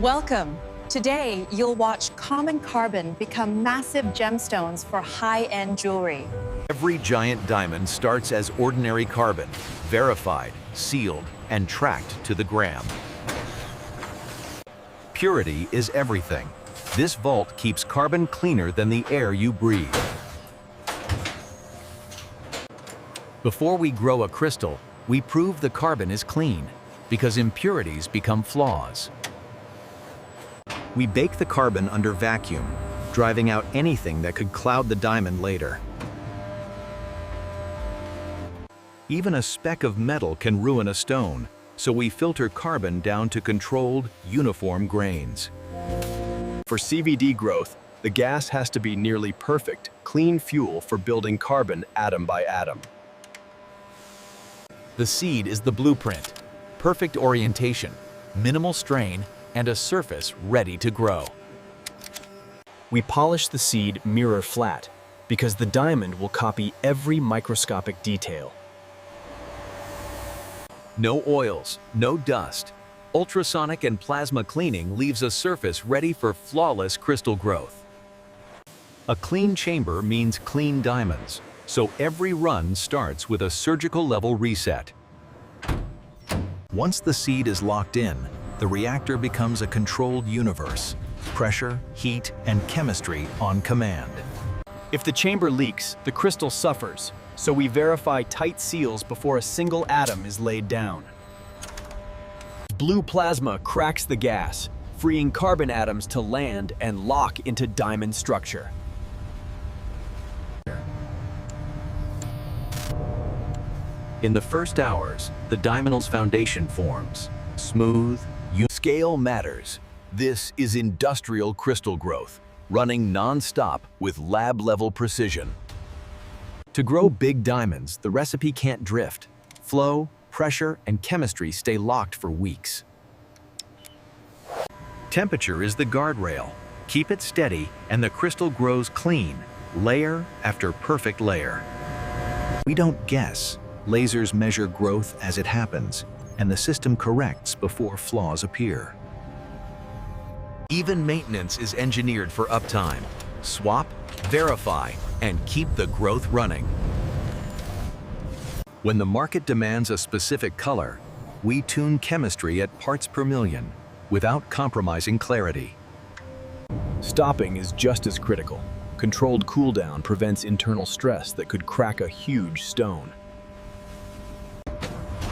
Welcome. Today, you'll watch common carbon become massive gemstones for high-end jewelry. Every giant diamond starts as ordinary carbon, verified, sealed, and tracked to the gram. Purity is everything. This vault keeps carbon cleaner than the air you breathe. Before we grow a crystal, we prove the carbon is clean, because impurities become flaws. We bake the carbon under vacuum, driving out anything that could cloud the diamond later. Even a speck of metal can ruin a stone, so we filter carbon down to controlled, uniform grains. For CVD growth, the gas has to be nearly perfect, clean fuel for building carbon atom by atom. The seed is the blueprint. Perfect orientation, minimal strain, and a surface ready to grow. We polish the seed mirror flat because the diamond will copy every microscopic detail. No oils, no dust. Ultrasonic and plasma cleaning leaves a surface ready for flawless crystal growth. A clean chamber means clean diamonds, so every run starts with a surgical level reset. Once the seed is locked in, the reactor becomes a controlled universe. Pressure, heat, and chemistry on command. If the chamber leaks, the crystal suffers, so we verify tight seals before a single atom is laid down. Blue plasma cracks the gas, freeing carbon atoms to land and lock into diamond structure. In the first hours, the diamond's foundation forms. Smooth, scale matters. This is industrial crystal growth, running non-stop with lab-level precision. To grow big diamonds, the recipe can't drift. Flow, pressure, and chemistry stay locked for weeks. Temperature is the guardrail. Keep it steady, and the crystal grows clean, layer after perfect layer. We don't guess. Lasers measure growth as it happens, and the system corrects before flaws appear. Even maintenance is engineered for uptime. Swap, verify, and keep the growth running. When the market demands a specific color, we tune chemistry at parts per million without compromising clarity. Stopping is just as critical. Controlled cooldown prevents internal stress that could crack a huge stone.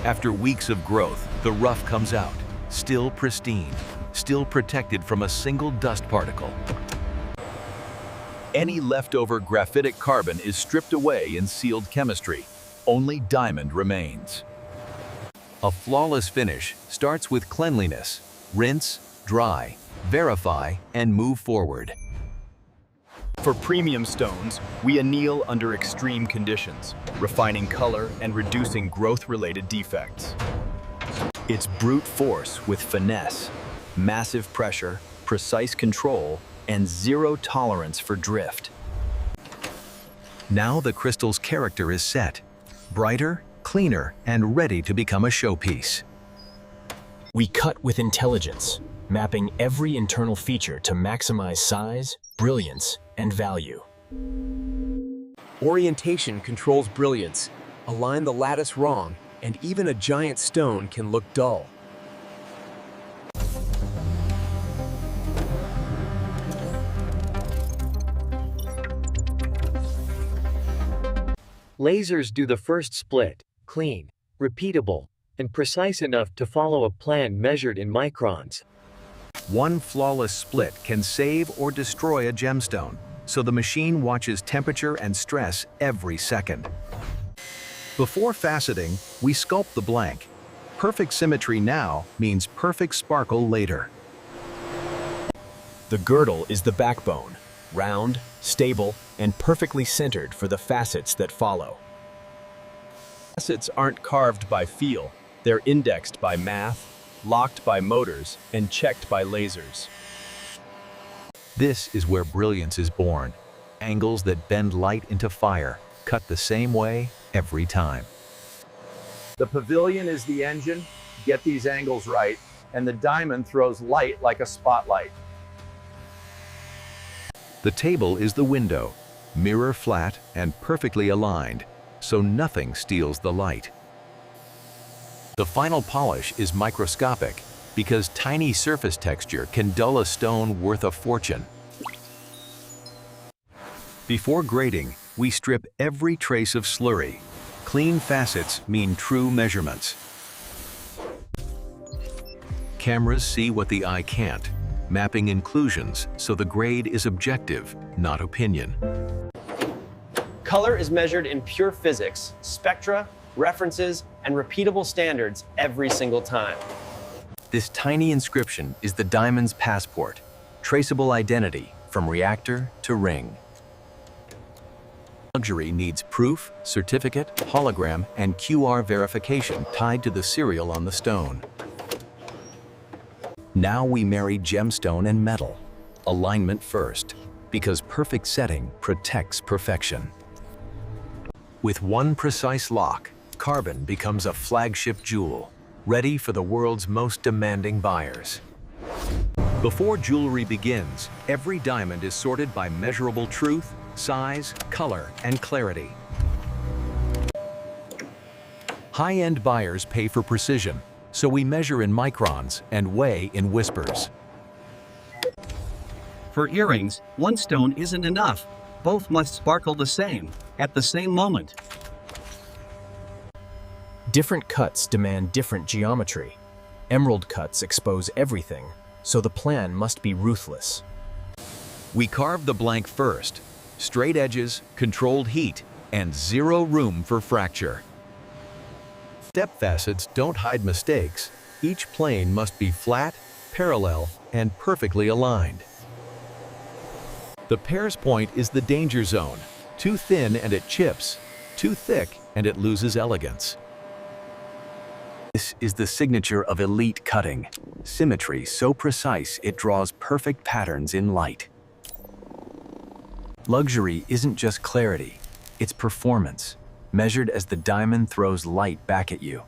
After weeks of growth, the rough comes out, still pristine, still protected from a single dust particle. Any leftover graphitic carbon is stripped away in sealed chemistry. Only diamond remains. A flawless finish starts with cleanliness. Rinse, dry, verify, and move forward. For premium stones, we anneal under extreme conditions, refining color and reducing growth-related defects. It's brute force with finesse, massive pressure, precise control, and zero tolerance for drift. Now the crystal's character is set, brighter, cleaner, and ready to become a showpiece. We cut with intelligence, mapping every internal feature to maximize size, brilliance, and value. Orientation controls brilliance. Align the lattice wrong, and even a giant stone can look dull. Lasers do the first split, clean, repeatable, and precise enough to follow a plan measured in microns. One flawless split can save or destroy a gemstone, so the machine watches temperature and stress every second. Before faceting, we sculpt the blank. Perfect symmetry now means perfect sparkle later. The girdle is the backbone, round, stable, and perfectly centered for the facets that follow. Facets aren't carved by feel, they're indexed by math, locked by motors, and checked by lasers. This is where brilliance is born. Angles that bend light into fire, cut the same way every time. The pavilion is the engine. Get these angles right, and the diamond throws light like a spotlight. The table is the window, mirror flat and perfectly aligned, so nothing steals the light. The final polish is microscopic because tiny surface texture can dull a stone worth a fortune. Before grading, we strip every trace of slurry. Clean facets mean true measurements. Cameras see what the eye can't, mapping inclusions so the grade is objective, not opinion. Color is measured in pure physics, spectra, references, and repeatable standards every single time. This tiny inscription is the diamond's passport, traceable identity from reactor to ring. Luxury needs proof, certificate, hologram, and QR verification tied to the serial on the stone. Now we marry gemstone and metal. Alignment first, because perfect setting protects perfection. With one precise lock, carbon becomes a flagship jewel, ready for the world's most demanding buyers. Before jewelry begins, every diamond is sorted by measurable truth, size, color, and clarity. High-end buyers pay for precision, so we measure in microns and weigh in whispers. For earrings, one stone isn't enough. Both must sparkle the same, at the same moment. Different cuts demand different geometry. Emerald cuts expose everything, so the plan must be ruthless. We carve the blank first. Straight edges, controlled heat, and zero room for fracture. Step facets don't hide mistakes. Each plane must be flat, parallel, and perfectly aligned. The Pear's point is the danger zone. Too thin and it chips. Too thick and it loses elegance. This is the signature of elite cutting. Symmetry so precise it draws perfect patterns in light. Luxury isn't just clarity, it's performance, measured as the diamond throws light back at you.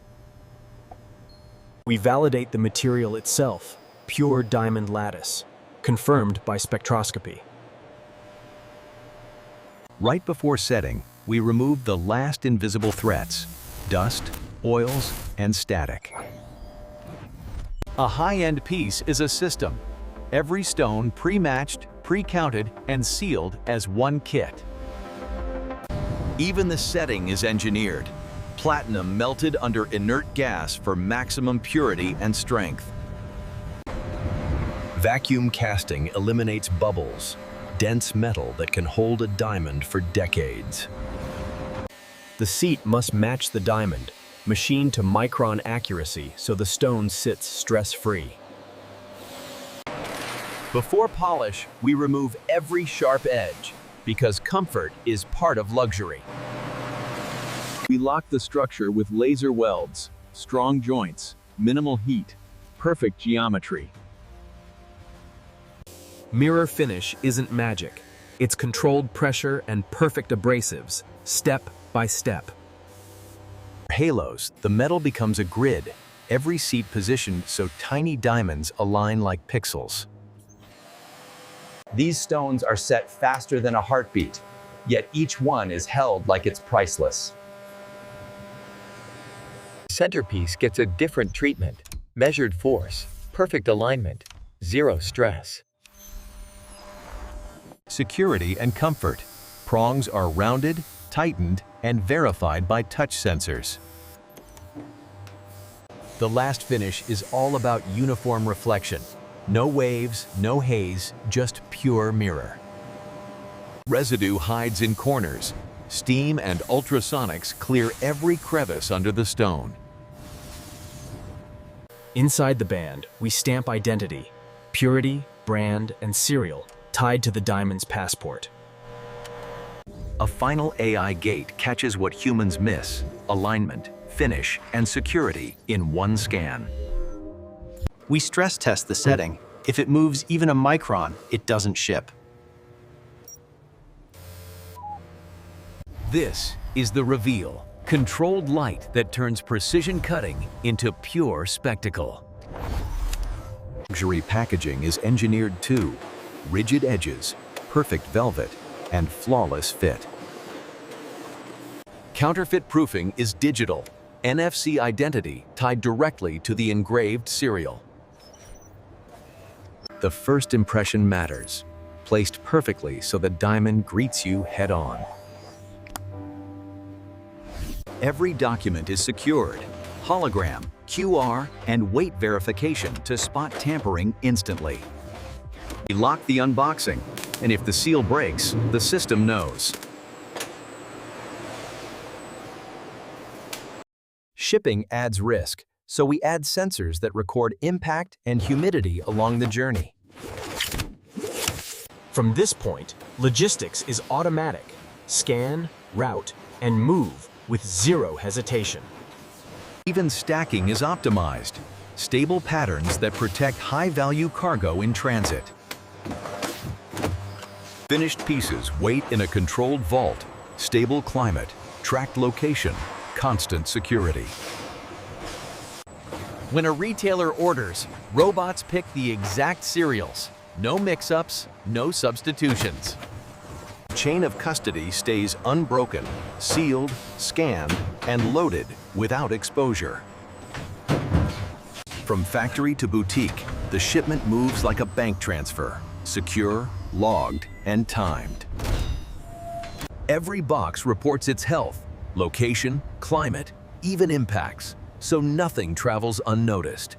We validate the material itself, pure diamond lattice, confirmed by spectroscopy. Right before setting, we remove the last invisible threats: dust, oils, and static. A high-end piece is a system. Every stone pre-matched, pre-counted, and sealed as one kit. Even the setting is engineered. Platinum melted under inert gas for maximum purity and strength. Vacuum casting eliminates bubbles, dense metal that can hold a diamond for decades. The seat must match the diamond, machined to micron accuracy so the stone sits stress-free. Before polish, we remove every sharp edge, because comfort is part of luxury. We lock the structure with laser welds, strong joints, minimal heat, perfect geometry. Mirror finish isn't magic. It's controlled pressure and perfect abrasives, step by step. For halos, the metal becomes a grid, every seat positioned so tiny diamonds align like pixels. These stones are set faster than a heartbeat, yet each one is held like it's priceless. Centerpiece gets a different treatment. Measured force, perfect alignment, zero stress. Security and comfort. Prongs are rounded, tightened, and verified by touch sensors. The last finish is all about uniform reflection. No waves, no haze, just pure mirror. Residue hides in corners. Steam and ultrasonics clear every crevice under the stone. Inside the band, we stamp identity, purity, brand, and serial tied to the diamond's passport. A final AI gate catches what humans miss: alignment, finish, and security in one scan. We stress test the setting. If it moves even a micron, it doesn't ship. This is the reveal. Controlled light that turns precision cutting into pure spectacle. luxury packaging is engineered too. Rigid edges, perfect velvet, and flawless fit. Counterfeit proofing is digital, NFC identity tied directly to the engraved serial. The first impression matters, placed perfectly so the diamond greets you head-on. Every document is secured, hologram, QR, and weight verification to spot tampering instantly. We lock the unboxing, and if the seal breaks, the system knows. Shipping adds risk, so we add sensors that record impact and humidity along the journey. From this point, logistics is automatic. Scan, route, and move with zero hesitation. Even stacking is optimized. Stable patterns that protect high-value cargo in transit. Finished pieces wait in a controlled vault, stable climate, tracked location, constant security. When a retailer orders, robots pick the exact serials. No mix-ups, no substitutions. Chain of custody stays unbroken, sealed, scanned, and loaded without exposure. From factory to boutique, the shipment moves like a bank transfer, secure, logged, and timed. Every box reports its health, location, climate, even impacts, so nothing travels unnoticed.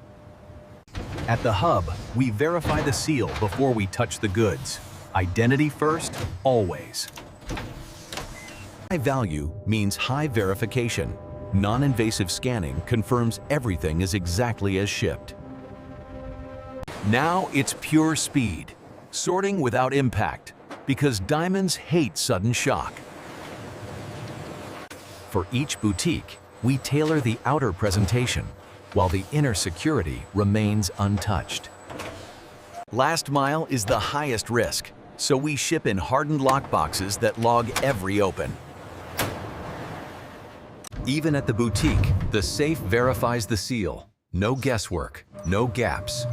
At the hub, we verify the seal before we touch the goods. Identity first, always. High value means high verification. Non-invasive scanning confirms everything is exactly as shipped. Now it's pure speed, sorting without impact, because diamonds hate sudden shock. For each boutique, we tailor the outer presentation, while the inner security remains untouched. Last mile is the highest risk, so we ship in hardened lockboxes that log every open. Even at the boutique, the safe verifies the seal. No guesswork, no gaps.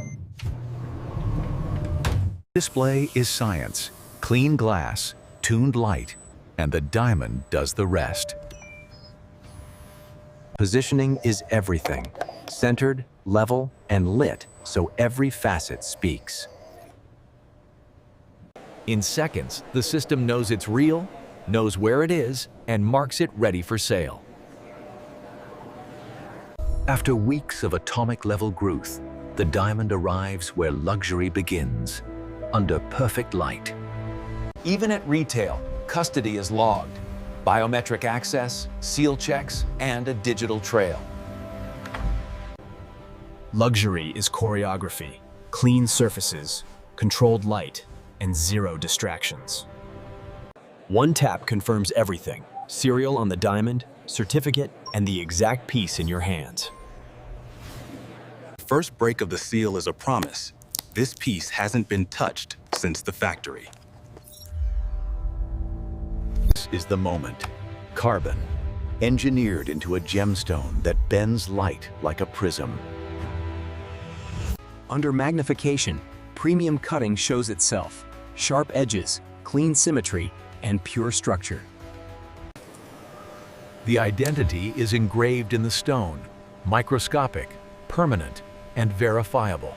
Display is science, clean glass, tuned light, and the diamond does the rest. Positioning is everything. Centered, level, and lit, so every facet speaks. In seconds, the system knows it's real, knows where it is, and marks it ready for sale. After weeks of atomic-level growth, the diamond arrives where luxury begins, under perfect light. Even at retail, custody is logged. Biometric access, seal checks, and a digital trail. Luxury is choreography, clean surfaces, controlled light, and zero distractions. One tap confirms everything. Serial on the diamond, certificate, and the exact piece in your hands. First break of the seal is a promise. This piece hasn't been touched since the factory. This is the moment. Carbon, engineered into a gemstone that bends light like a prism. Under magnification, premium cutting shows itself. Sharp edges, clean symmetry, and pure structure. The identity is engraved in the stone, microscopic, permanent, and verifiable.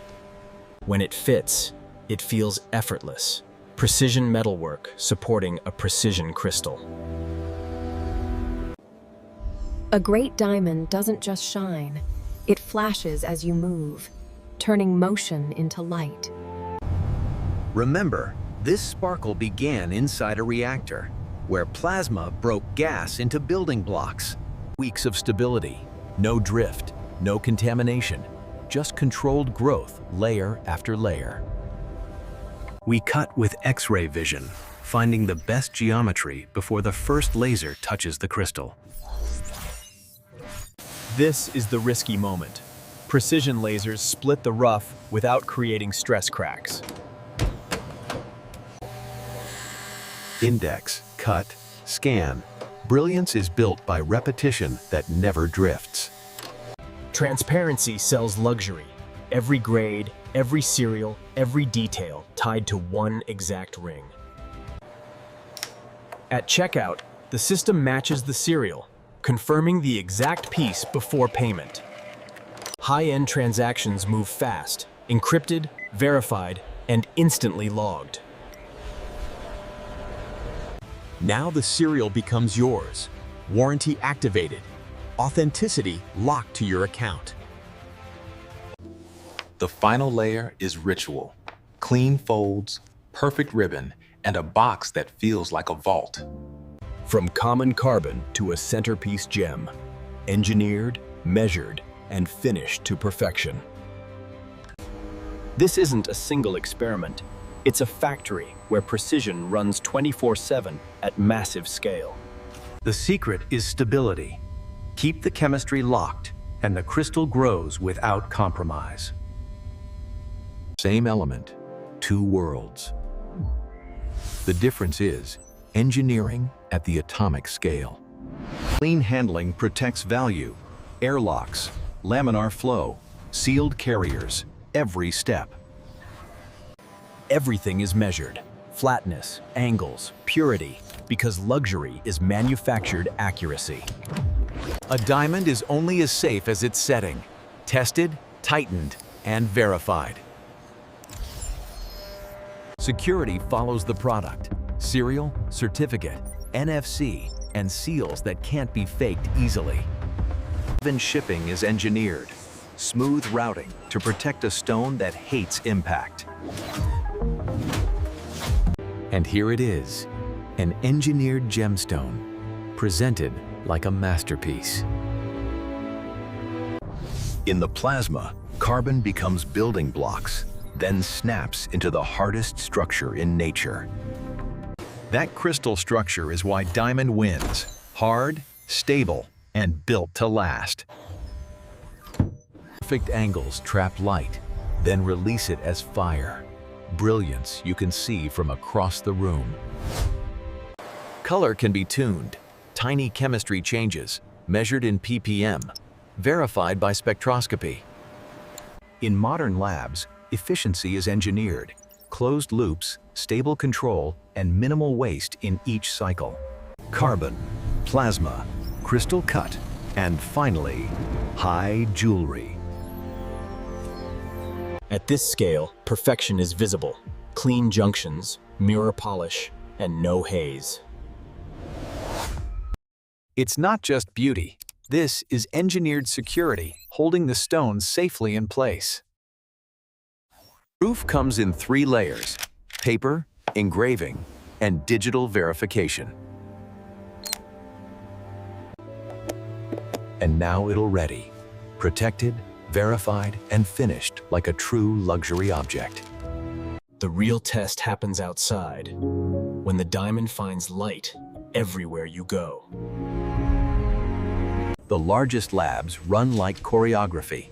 When it fits, it feels effortless. Precision metalwork supporting a precision crystal. A great diamond doesn't just shine. It flashes as you move, turning motion into light. Remember, this sparkle began inside a reactor, where plasma broke gas into building blocks. Weeks of stability, no drift, no contamination, just controlled growth layer after layer. We cut with X-ray vision, finding the best geometry before the first laser touches the crystal. This is the risky moment. Precision lasers split the rough without creating stress cracks. Index, cut, scan. Brilliance is built by repetition that never drifts. Transparency sells luxury. Every grade, every serial, every detail tied to one exact ring. At checkout, the system matches the serial, confirming the exact piece before payment. High-end transactions move fast, encrypted, verified, and instantly logged. Now the serial becomes yours. Warranty activated. Authenticity locked to your account. The final layer is ritual. Clean folds, perfect ribbon, and a box that feels like a vault. From common carbon to a centerpiece gem, engineered, measured, and finished to perfection. This isn't a single experiment. It's a factory where precision runs 24/7 at massive scale. The secret is stability. Keep the chemistry locked, and the crystal grows without compromise. Same element, two worlds. The difference is engineering at the atomic scale. Clean handling protects value. Airlocks, laminar flow, sealed carriers, every step. Everything is measured. Flatness, angles, purity, because luxury is manufactured accuracy. A diamond is only as safe as its setting. Tested, tightened, and verified. Security follows the product. Serial, certificate, NFC, and seals that can't be faked easily. Even shipping is engineered. Smooth routing to protect a stone that hates impact. And here it is, an engineered gemstone, presented like a masterpiece. In the plasma, carbon becomes building blocks, then snaps into the hardest structure in nature. That crystal structure is why diamond wins. Hard, stable, and built to last. Perfect angles trap light, then release it as fire. Brilliance you can see from across the room. Color can be tuned. Tiny chemistry changes, measured in ppm, verified by spectroscopy. In modern labs, efficiency is engineered. Closed loops, stable control, and minimal waste in each cycle. Carbon, plasma, crystal cut, and finally, high jewelry. At this scale, perfection is visible. Clean junctions, mirror polish, and no haze. It's not just beauty. This is engineered security, holding the stones safely in place. Proof comes in 3 layers: paper, engraving, and digital verification. And now it'll ready, protected, verified, and finished like a true luxury object. The real test happens outside, when the diamond finds light everywhere you go. The largest labs run like choreography.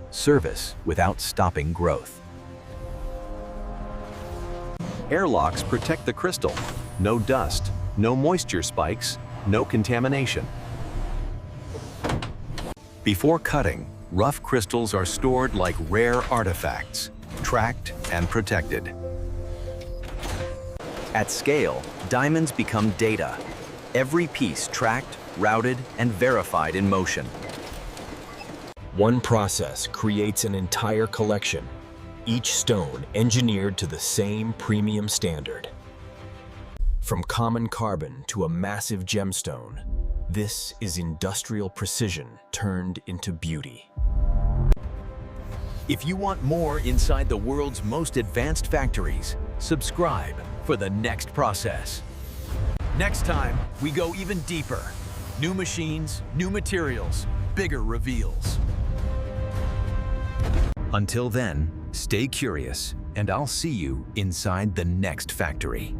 Service without stopping growth. Airlocks protect the crystal. No dust, no moisture spikes, no contamination. Before cutting, rough crystals are stored like rare artifacts, tracked and protected. At scale, diamonds become data. Every piece tracked, routed, and verified in motion. One process creates an entire collection, each stone engineered to the same premium standard. From common carbon to a massive gemstone, this is industrial precision turned into beauty. If you want more inside the world's most advanced factories, subscribe for the next process. Next time, we go even deeper. New machines, new materials, bigger reveals. Until then, stay curious, and I'll see you inside the next factory.